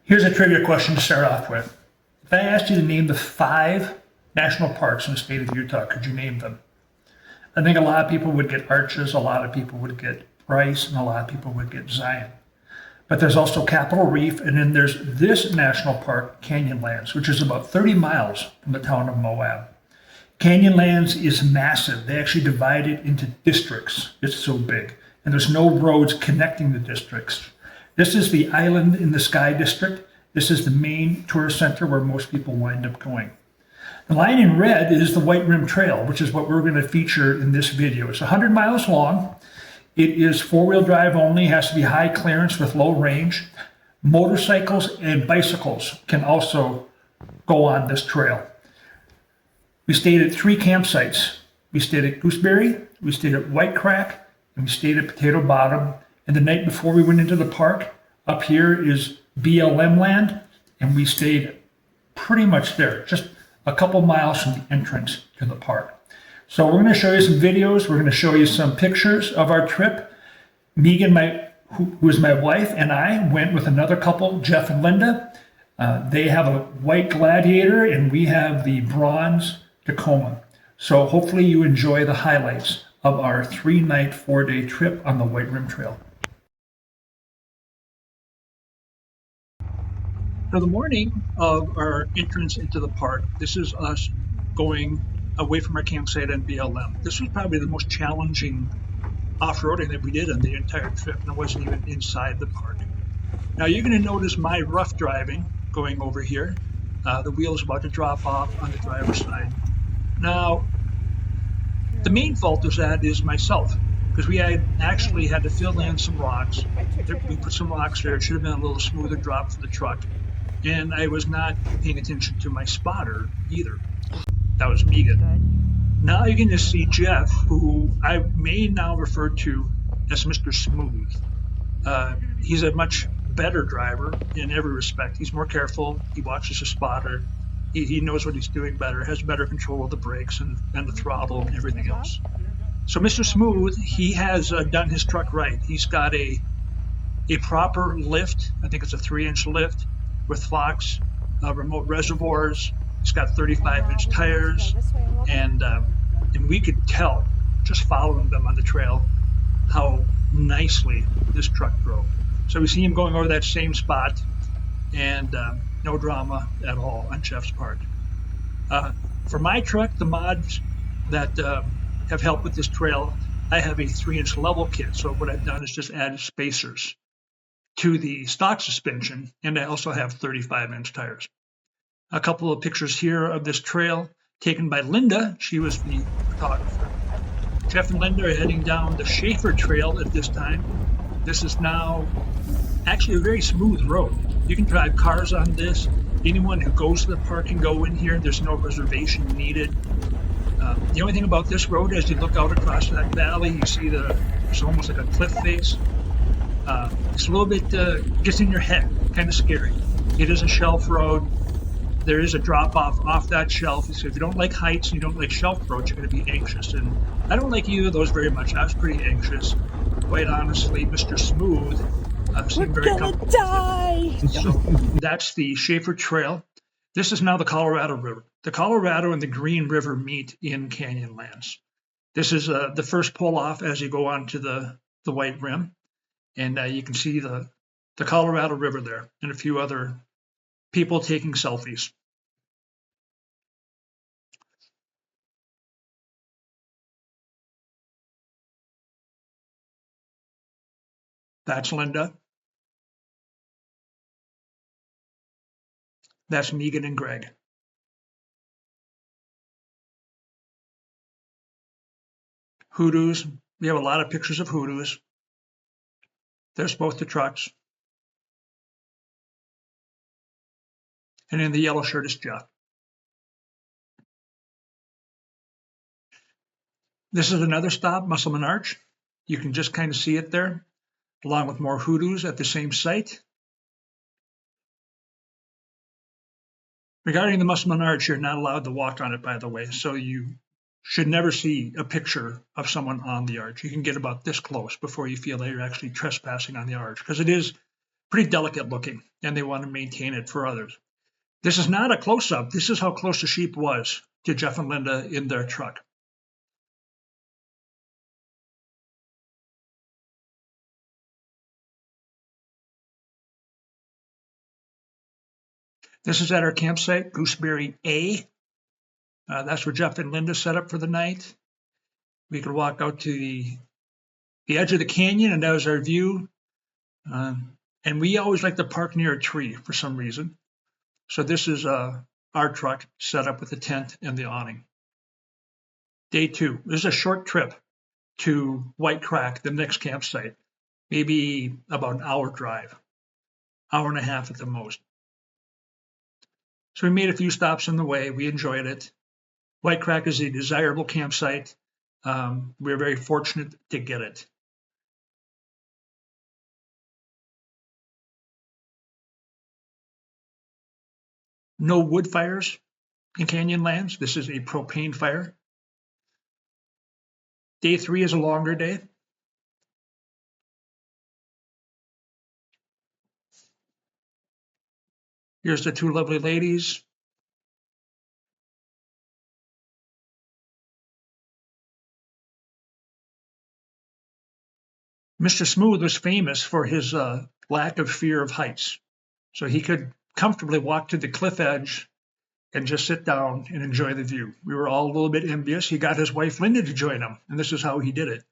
Here's a trivia question to start off with. If I asked you to name the 5 national parks in the state of Utah, could you name them? I think a lot of people would get Arches, a lot of people would get Bryce, and a lot of people would get Zion. But there's also Capitol Reef, and then there's this national park, Canyonlands, which is about 30 miles from the town of Moab. Canyonlands is massive. They actually divide it into districts. It's so big. And there's no roads connecting the districts. This is the Island in the Sky district. This is the main tourist center where most people wind up going. The line in red is the White Rim Trail, which is what we're going to feature in this video. It's 100 miles long. It is 4-wheel drive only, has to be high clearance with low range. Motorcycles and bicycles can also go on this trail. We stayed at 3 campsites. We stayed at Gooseberry, we stayed at White Crack, and we stayed at Potato Bottom. And the night before we went into the park, up here is BLM land, and we stayed pretty much there, just a couple miles from the entrance to the park. So we're going to show you some videos. We're going to show you some pictures of our trip. Megan, who is my wife, and I went with another couple, Jeff and Linda. They have a white Gladiator, and we have the bronze Tacoma. So hopefully you enjoy the highlights of our 3-night, 4-day trip on the White Rim Trail. So the morning of our entrance into the park, this is us going away from our campsite and BLM. This was probably the most challenging off-roading that we did on the entire trip, and it wasn't even inside the park. Now you're going to notice my rough driving going over here. The wheel is about to drop off on the driver's side. Now, the main fault of that is myself, because we had actually had to fill in some rocks. We put some rocks there. It should have been a little smoother drop for the truck. And I was not paying attention to my spotter either. That was Megan. Now you're going to see Jeff, who I may now refer to as Mr. Smooth. He's a much better driver in every respect. He's more careful. He watches his spotter. He knows what he's doing better, has better control of the brakes and the throttle and everything else. So Mr. Smooth, he has done his truck right. He's got a proper lift. I think it's a 3-inch lift with Fox remote reservoirs. It's got 35-inch tires, and we could tell just following them on the trail how nicely this truck drove. So we see him going over that same spot, and no drama at all on Jeff's part. For my truck, the mods that have helped with this trail, I have a 3-inch level kit. So what I've done is just added spacers to the stock suspension, and I also have 35-inch tires. A couple of pictures here of this trail taken by Linda. She was the photographer. Jeff and Linda are heading down the Schaefer Trail at this time. This is now actually a very smooth road. You can drive cars on this. Anyone who goes to the park can go in here. There's no reservation needed. The only thing about this road, as you look out across that valley, you see it's almost like a cliff face. It's a little bit, gets in your head, kind of scary. It is a shelf road. There is a drop off that shelf. So if you don't like heights and you don't like shelf roads, you're going to be anxious. And I don't like either of those very much. I was pretty anxious. Quite honestly, Mr. Smooth seemed very comfortable. We're gonna die! So that's the Schaefer Trail. This is now the Colorado River. The Colorado and the Green River meet in Canyonlands. This is the first pull off as you go on to the White Rim. And you can see the Colorado River there and a few other people taking selfies. That's Linda. That's Megan and Greg. Hoodoos. We have a lot of pictures of hoodoos. There's both the trucks. And in the yellow shirt is Jeff. This is another stop, Musselman Arch. You can just kind of see it there, along with more hoodoos at the same site. Regarding the Musselman Arch, you're not allowed to walk on it, by the way, so you should never see a picture of someone on the arch. You can get about this close before you feel that you're actually trespassing on the arch, because it is pretty delicate looking, and they want to maintain it for others. This is not a close-up. This is how close the sheep was to Jeff and Linda in their truck. This is at our campsite, Gooseberry A. That's where Jeff and Linda set up for the night. We could walk out to the edge of the canyon, and that was our view. And we always like to park near a tree for some reason. So this is our truck set up with the tent and the awning. Day 2. This is a short trip to White Crack, the next campsite. Maybe about an hour drive, hour and a half at the most. So we made a few stops on the way. We enjoyed it. White Crack is a desirable campsite. We're very fortunate to get it. No wood fires in Canyonlands. This is a propane fire. Day 3 is a longer day. Here's the 2 lovely ladies. Mr. Smooth was famous for his lack of fear of heights. So he could comfortably walk to the cliff edge and just sit down and enjoy the view. We were all a little bit envious. He got his wife Linda to join him, and this is how he did it.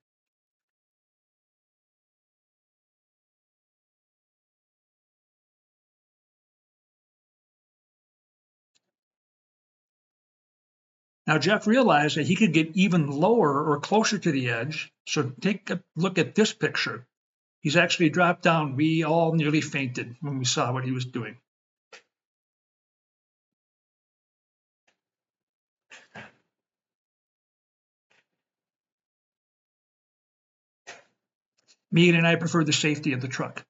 Now, Jeff realized that he could get even lower or closer to the edge. So take a look at this picture. He's actually dropped down. We all nearly fainted when we saw what he was doing. Megan and I prefer the safety of the truck.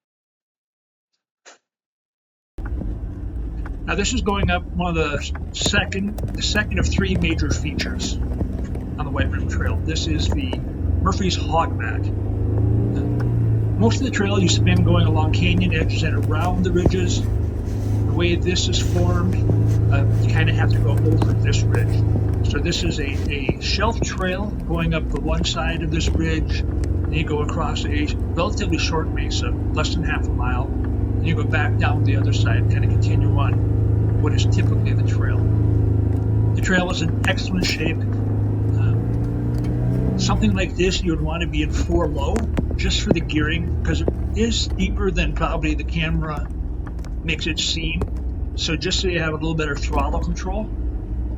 Now this is going up one of the second of 3 major features on the White Rim Trail. This is the Murphy's Hogback. Most of the trail you spend going along canyon edges and around the ridges. The way this is formed, you kind of have to go over this ridge. So this is a shelf trail going up the one side of this ridge. Then you go across a relatively short mesa, less than half a mile. Then you go back down the other side, kind of continue on what is typically the trail. The trail is in excellent shape. Something like this you would want to be in 4 low just for the gearing, because it is steeper than probably the camera makes it seem. So just so you have a little better throttle control.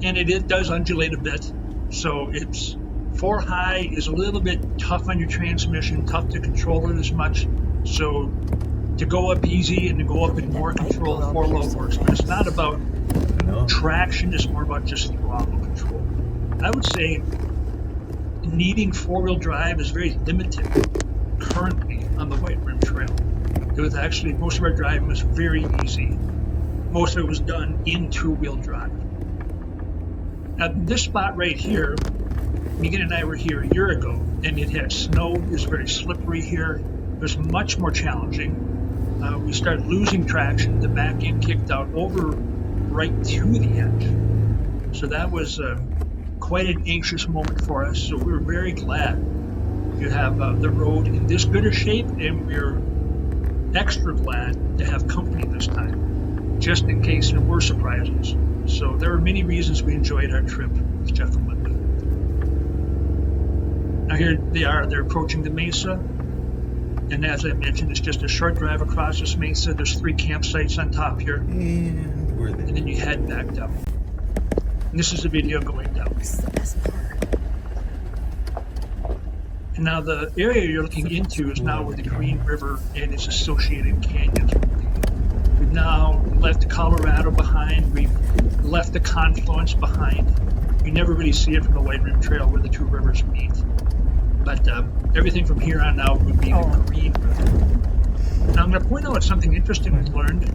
And it does undulate a bit. So it's 4 high is a little bit tough on your transmission, tough to control it as much. So to go up easy and to go up in more control, 4 low works. But it's not about traction, it's more about just throttle control. I would say needing 4-wheel drive is very limited currently on the White Rim Trail. It was actually, most of our driving was very easy. Most of it was done in 2-wheel drive. Now this spot right here, Megan and I were here a year ago, and it had snow. It was very slippery here. It was much more challenging. We started losing traction. The back end kicked out over right to the edge. So that was quite an anxious moment for us. So we were very glad to have the road in this good a shape, and we're extra glad to have company this time, just in case there were surprises. So there are many reasons we enjoyed our trip with Jeff and Linda. Now here they are, they're approaching the mesa. And as I mentioned, it's just a short drive across this mesa. There's 3 campsites on top here. And then you head back down. And this is the video going down. This is the best part. And now the area you're looking into is now where the Green River and its associated canyons will be. We've now left Colorado behind. We've left the confluence behind. You never really see it from the White Rim Trail where the 2 rivers meet. But everything from here on out would be the Green River. Now I'm going to point out something interesting we learned.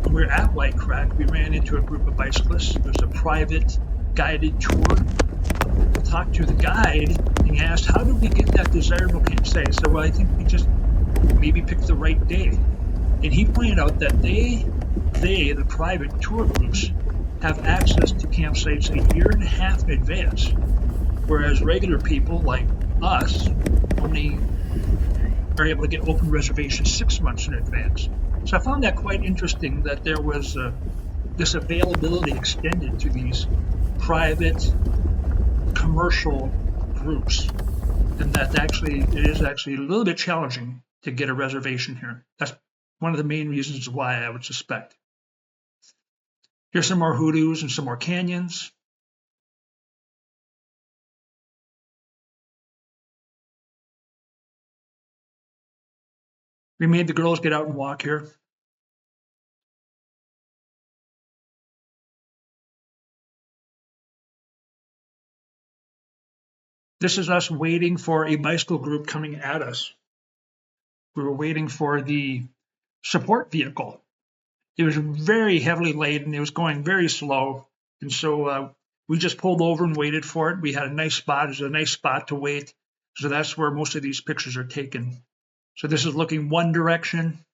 When we were at White Crack, we ran into a group of bicyclists. There was a private guided tour. We talked to the guide, and he asked, how did we get that desirable campsite? I said, well, I think we just maybe picked the right day. And he pointed out that the private tour groups, have access to campsites a year and a half in advance, whereas regular people like us only are able to get open reservations 6 months in advance. So I found that quite interesting that there was this availability extended to these private commercial groups, and that actually it is actually a little bit challenging to get a reservation here. That's one of the main reasons why I would suspect. Here's some more hoodoos and some more canyons. We made the girls get out and walk here. This is us waiting for a bicycle group coming at us. We were waiting for the support vehicle. It was very heavily laden. It was going very slow. And so we just pulled over and waited for it. We had a nice spot. It was a nice spot to wait. So that's where most of these pictures are taken. So this is looking one direction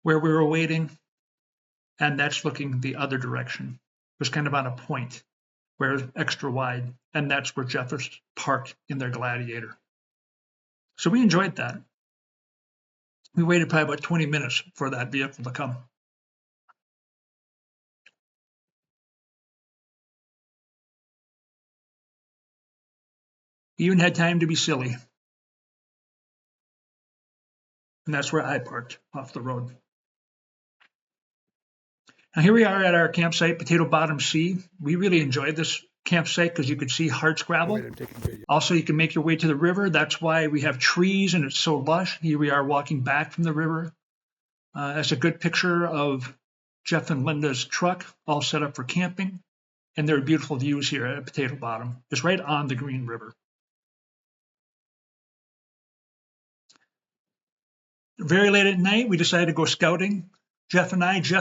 where we were waiting, and that's looking the other direction. It was kind of on a point where it was extra wide, and that's where Jeff was parked in their Gladiator. So we enjoyed that. We waited probably about 20 minutes for that vehicle to come. He even had time to be silly. And that's where I parked off the road. Now here we are at our campsite, Potato Bottom C. We really enjoyed this campsite because you could see hardscrabble. Also, you can make your way to the river. That's why we have trees and it's so lush. Here we are walking back from the river. That's a good picture of Jeff and Linda's truck, all set up for camping. And there are beautiful views here at Potato Bottom, just right on the Green River. Very late at night, we decided to go scouting. Jeff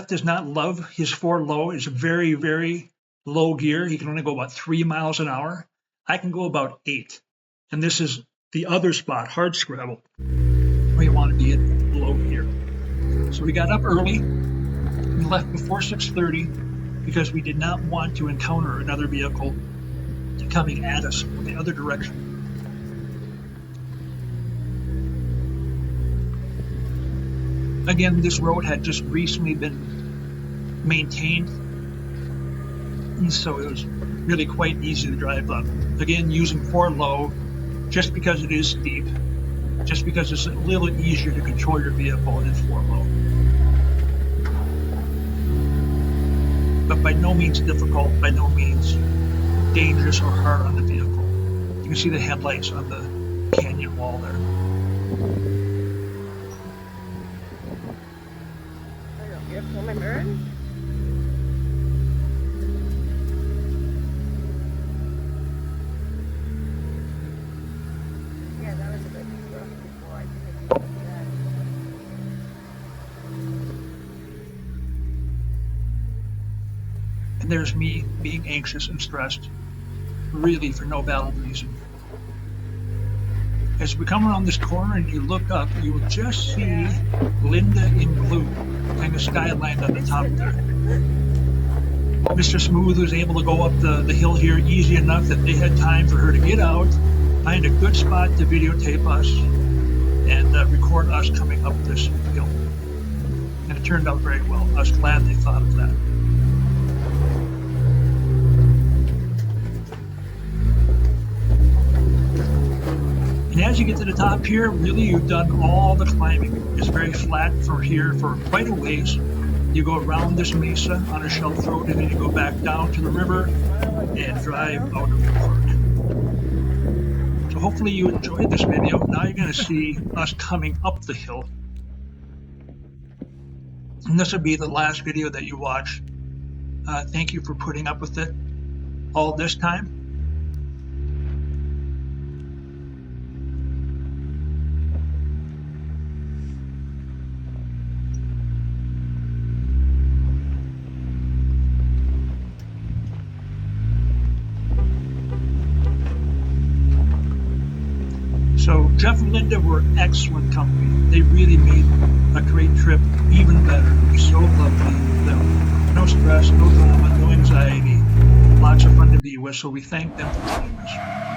does not love his 4 low. It's very, very low gear. He can only go about 3 miles an hour. I can go about 8. And this is the other spot, hardscrabble, where you want to be in low gear. So we got up early. We left before 6:30 because we did not want to encounter another vehicle coming at us from the other direction. Again, this road had just recently been maintained, and so it was really quite easy to drive up. Again, using 4 low, just because it is steep, just because it's a little easier to control your vehicle in 4 low. But by no means difficult, by no means dangerous or hard on the vehicle. You can see the headlights on the canyon wall there. Yeah, that was a bit rough before. I think I did that. And there's me being anxious and stressed, really for no valid reason. As we come around this corner and you look up, you will just see Linda in blue, kind of skyline on the top there. Mr. Smooth was able to go up the hill here easy enough that they had time for her to get out, find a good spot to videotape us, and record us coming up this hill. And it turned out very well. I was glad they thought of that. And as you get to the top here, really you've done all the climbing. It's very flat from here for quite a ways. You go around this mesa on a shelf road, and then you go back down to the river and drive out of the park. So hopefully you enjoyed this video. Now you're going to see us coming up the hill. And this will be the last video that you watch. Thank you for putting up with it all this time. So Jeff and Linda were excellent company. They really made a great trip even better. It was so lovely with them. No stress, no drama, no anxiety. Lots of fun to be with. So we thank them for joining us.